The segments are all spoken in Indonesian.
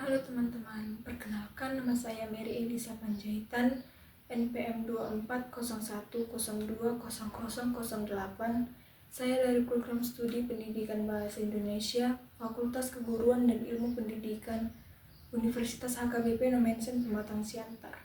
Halo teman-teman, perkenalkan nama saya Mary Elisa Panjaitan, NPM 2401020008. Saya dari program studi Pendidikan Bahasa Indonesia, Fakultas Keguruan dan Ilmu Pendidikan, Universitas HKBP Nomensen Pematang Siantar.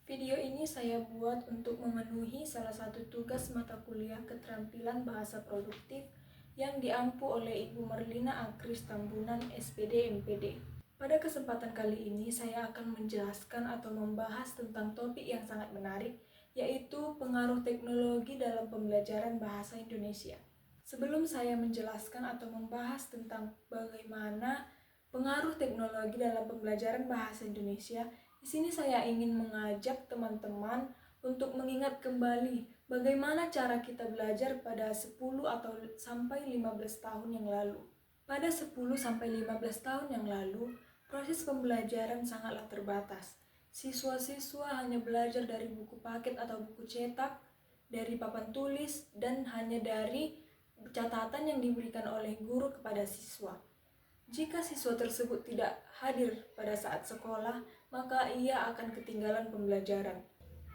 Video ini saya buat untuk memenuhi salah satu tugas mata kuliah keterampilan bahasa produktif yang diampu oleh Ibu Merlina Akris Tambunan, SPD MPD. Pada kesempatan kali ini saya akan menjelaskan atau membahas tentang topik yang sangat menarik, yaitu pengaruh teknologi dalam pembelajaran bahasa Indonesia. Sebelum saya menjelaskan atau membahas tentang bagaimana pengaruh teknologi dalam pembelajaran bahasa Indonesia, di sini saya ingin mengajak teman-teman untuk mengingat kembali bagaimana cara kita belajar pada 10 atau sampai 15 tahun yang lalu. Pada 10 sampai 15 tahun yang lalu, proses pembelajaran sangatlah terbatas. Siswa-siswa hanya belajar dari buku paket atau buku cetak, dari papan tulis, dan hanya dari catatan yang diberikan oleh guru kepada siswa. Jika siswa tersebut tidak hadir pada saat sekolah, maka ia akan ketinggalan pembelajaran.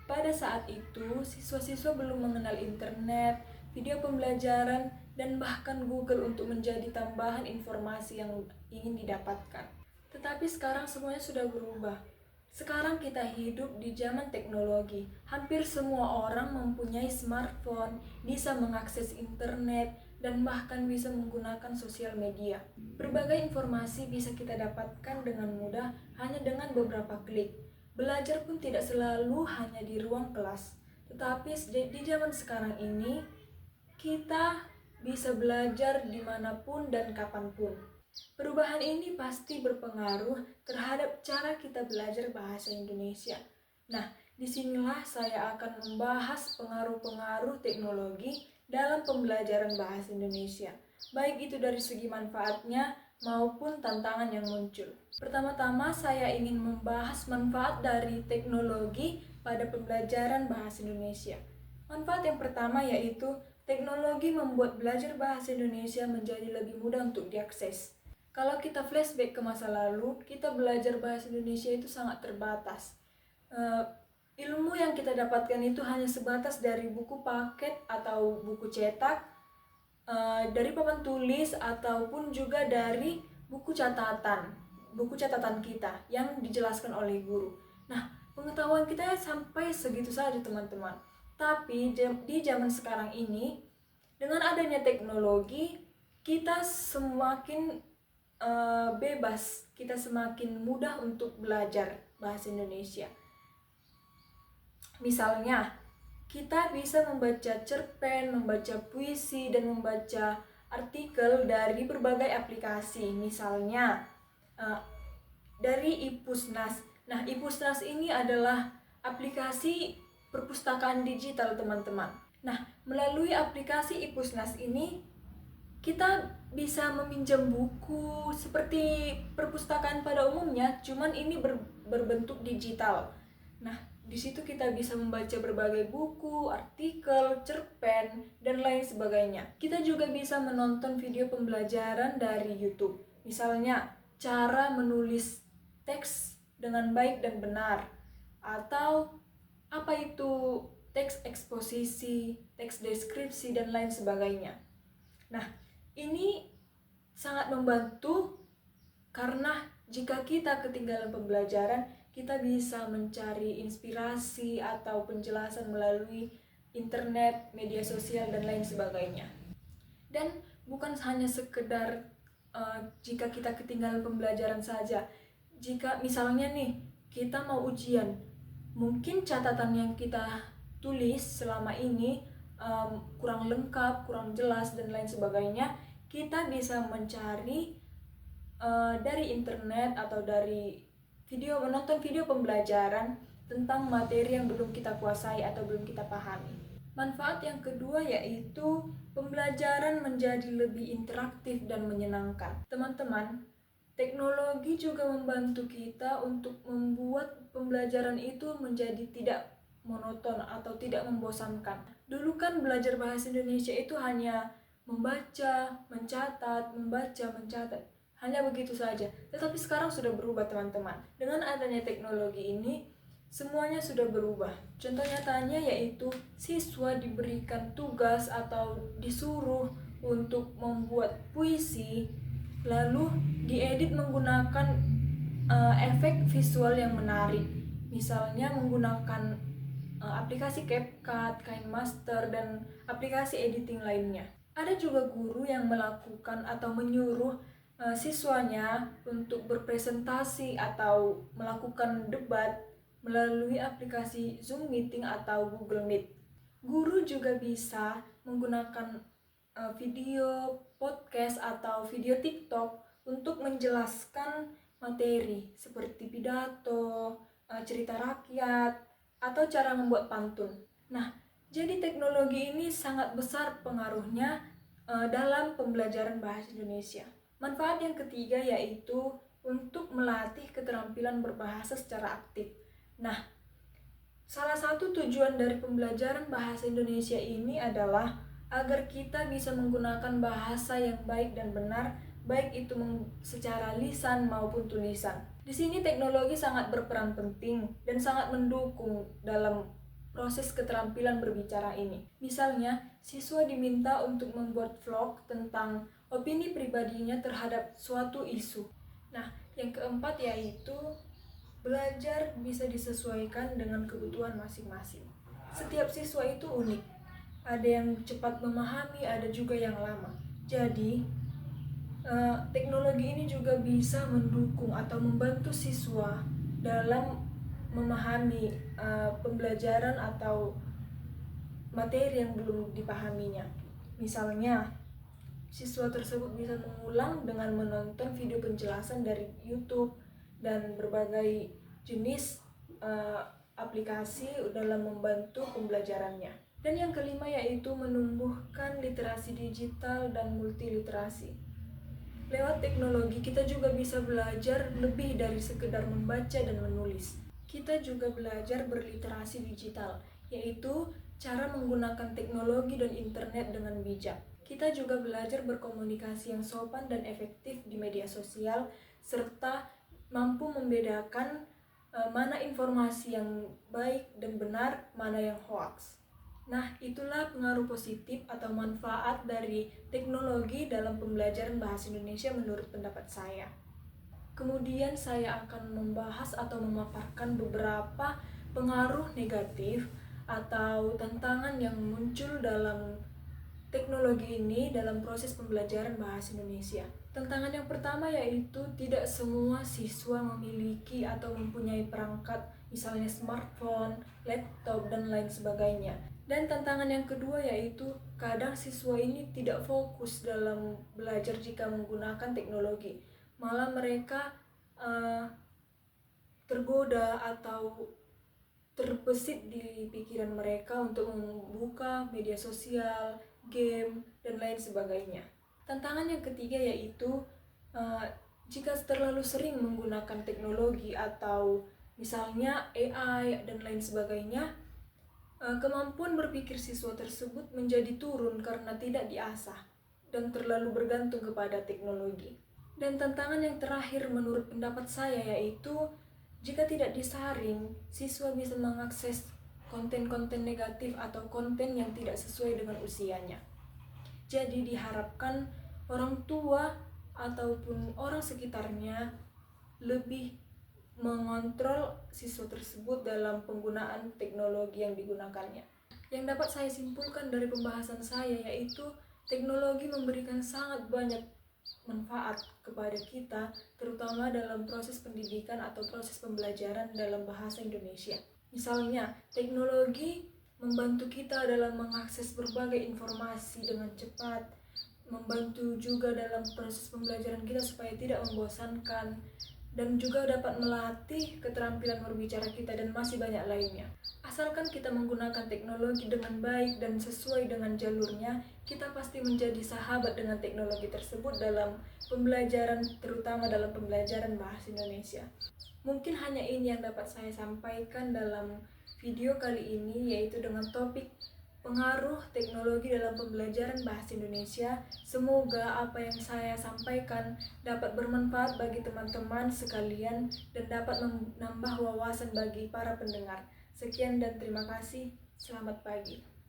Pada saat itu, siswa-siswa belum mengenal internet, video pembelajaran, dan bahkan Google untuk menjadi tambahan informasi yang ingin didapatkan. Tetapi sekarang semuanya sudah berubah. Sekarang kita hidup di zaman teknologi. Hampir semua orang mempunyai smartphone, bisa mengakses internet, dan bahkan bisa menggunakan sosial media. Berbagai informasi bisa kita dapatkan dengan mudah hanya dengan beberapa klik. Belajar pun tidak selalu hanya di ruang kelas, tetapi di zaman sekarang ini kita bisa belajar dimanapun dan kapanpun. Perubahan ini pasti berpengaruh terhadap cara kita belajar bahasa Indonesia. Nah, disinilah saya akan membahas pengaruh-pengaruh teknologi dalam pembelajaran bahasa Indonesia, baik itu dari segi manfaatnya maupun tantangan yang muncul. Pertama-tama saya ingin membahas manfaat dari teknologi pada pembelajaran bahasa Indonesia. Manfaat yang pertama yaitu teknologi membuat belajar bahasa Indonesia menjadi lebih mudah untuk diakses. Kalau kita flashback ke masa lalu, kita belajar bahasa Indonesia itu sangat terbatas. Ilmu yang kita dapatkan itu hanya sebatas dari buku paket atau buku cetak, dari papan tulis, ataupun juga dari buku catatan kita yang dijelaskan oleh guru. Nah, pengetahuan kita sampai segitu saja teman-teman. Tapi di zaman sekarang ini, dengan adanya teknologi, kita semakin bebas, kita semakin mudah untuk belajar bahasa Indonesia. Misalnya, kita bisa membaca cerpen, membaca puisi, dan membaca artikel dari berbagai aplikasi. Misalnya, dari Ipusnas. Nah, Ipusnas ini adalah aplikasi perpustakaan digital, teman-teman. Nah, melalui aplikasi Ipusnas ini, kita bisa meminjam buku seperti perpustakaan pada umumnya, cuman ini berbentuk digital. Nah, di situ kita bisa membaca berbagai buku, artikel, cerpen, dan lain sebagainya. Kita juga bisa menonton video pembelajaran dari YouTube. Misalnya, cara menulis teks dengan baik dan benar, atau apa itu teks eksposisi, teks deskripsi, dan lain sebagainya. Nah, ini sangat membantu karena jika kita ketinggalan pembelajaran, kita bisa mencari inspirasi atau penjelasan melalui internet, media sosial, dan lain sebagainya. Dan bukan hanya sekedar jika kita ketinggalan pembelajaran saja. Jika misalnya nih, kita mau ujian, mungkin catatan yang kita tulis selama ini kurang lengkap, kurang jelas, dan lain sebagainya, kita bisa mencari dari internet atau dari menonton video pembelajaran tentang materi yang belum kita kuasai atau belum kita pahami. Manfaat yang kedua yaitu pembelajaran menjadi lebih interaktif dan menyenangkan. Teman-teman, teknologi juga membantu kita untuk membuat pembelajaran itu menjadi tidak monoton atau tidak membosankan. Dulu kan belajar bahasa Indonesia itu hanya membaca, mencatat, membaca, mencatat. hanya begitu saja. Tetapi sekarang sudah berubah teman-teman. Dengan adanya teknologi ini, semuanya sudah berubah. Contoh nyatanya yaitu siswa diberikan tugas atau disuruh untuk membuat puisi, lalu diedit menggunakan efek visual yang menarik. Misalnya menggunakan aplikasi CapCut, KineMaster, dan aplikasi editing lainnya. Ada juga guru yang melakukan atau menyuruh siswanya untuk berpresentasi atau melakukan debat melalui aplikasi Zoom Meeting atau Google Meet. Guru juga bisa menggunakan video podcast atau video TikTok untuk menjelaskan materi seperti pidato, cerita rakyat, atau cara membuat pantun. Nah, jadi teknologi ini sangat besar pengaruhnya dalam pembelajaran bahasa Indonesia. Manfaat yang ketiga yaitu untuk melatih keterampilan berbahasa secara aktif. Nah, salah satu tujuan dari pembelajaran bahasa Indonesia ini adalah agar kita bisa menggunakan bahasa yang baik dan benar, baik itu secara lisan maupun tulisan. Di sini teknologi sangat berperan penting dan sangat mendukung dalam proses keterampilan berbicara ini. Misalnya, siswa diminta untuk membuat vlog tentang opini pribadinya terhadap suatu isu. Nah, yang keempat yaitu belajar bisa disesuaikan dengan kebutuhan masing-masing. Setiap siswa itu unik. Ada yang cepat memahami, ada juga yang lama. Jadi, teknologi ini juga bisa mendukung atau membantu siswa dalam memahami pembelajaran atau materi yang belum dipahaminya. Misalnya, siswa tersebut bisa mengulang dengan menonton video penjelasan dari YouTube dan berbagai jenis aplikasi dalam membantu pembelajarannya. Dan yang kelima yaitu menumbuhkan literasi digital dan multiliterasi. Lewat teknologi kita juga bisa belajar lebih dari sekedar membaca dan menulis. Kita juga belajar berliterasi digital, yaitu cara menggunakan teknologi dan internet dengan bijak. Kita juga belajar berkomunikasi yang sopan dan efektif di media sosial, serta mampu membedakan mana informasi yang baik dan benar, mana yang hoax. Nah, itulah pengaruh positif atau manfaat dari teknologi dalam pembelajaran bahasa Indonesia menurut pendapat saya. Kemudian saya akan membahas atau memaparkan beberapa pengaruh negatif atau tantangan yang muncul dalam teknologi ini dalam proses pembelajaran bahasa Indonesia. Tantangan yang pertama yaitu tidak semua siswa memiliki atau mempunyai perangkat, misalnya smartphone, laptop, dan lain sebagainya. Dan tantangan yang kedua yaitu kadang siswa ini tidak fokus dalam belajar jika menggunakan teknologi. Malah mereka tergoda atau terbesit di pikiran mereka untuk membuka media sosial, game, dan lain sebagainya. Tantangan yang ketiga yaitu jika terlalu sering menggunakan teknologi atau misalnya AI dan lain sebagainya, kemampuan berpikir siswa tersebut menjadi turun karena tidak diasah dan terlalu bergantung kepada teknologi. Dan tantangan yang terakhir menurut pendapat saya yaitu jika tidak disaring, siswa bisa mengakses konten-konten negatif atau konten yang tidak sesuai dengan usianya. Jadi diharapkan orang tua ataupun orang sekitarnya lebih mengontrol siswa tersebut dalam penggunaan teknologi yang digunakannya. Yang dapat saya simpulkan dari pembahasan saya yaitu teknologi memberikan sangat banyak manfaat kepada kita, terutama dalam proses pendidikan atau proses pembelajaran dalam bahasa Indonesia. Misalnya, teknologi membantu kita dalam mengakses berbagai informasi dengan cepat, membantu juga dalam proses pembelajaran kita supaya tidak membosankan, dan juga dapat melatih keterampilan berbicara kita dan masih banyak lainnya. Asalkan kita menggunakan teknologi dengan baik dan sesuai dengan jalurnya, kita pasti menjadi sahabat dengan teknologi tersebut dalam pembelajaran, terutama dalam pembelajaran bahasa Indonesia. Mungkin hanya ini yang dapat saya sampaikan dalam video kali ini, yaitu dengan topik pengaruh teknologi dalam pembelajaran bahasa Indonesia. Semoga apa yang saya sampaikan dapat bermanfaat bagi teman-teman sekalian dan dapat menambah wawasan bagi para pendengar. Sekian dan terima kasih. Selamat pagi.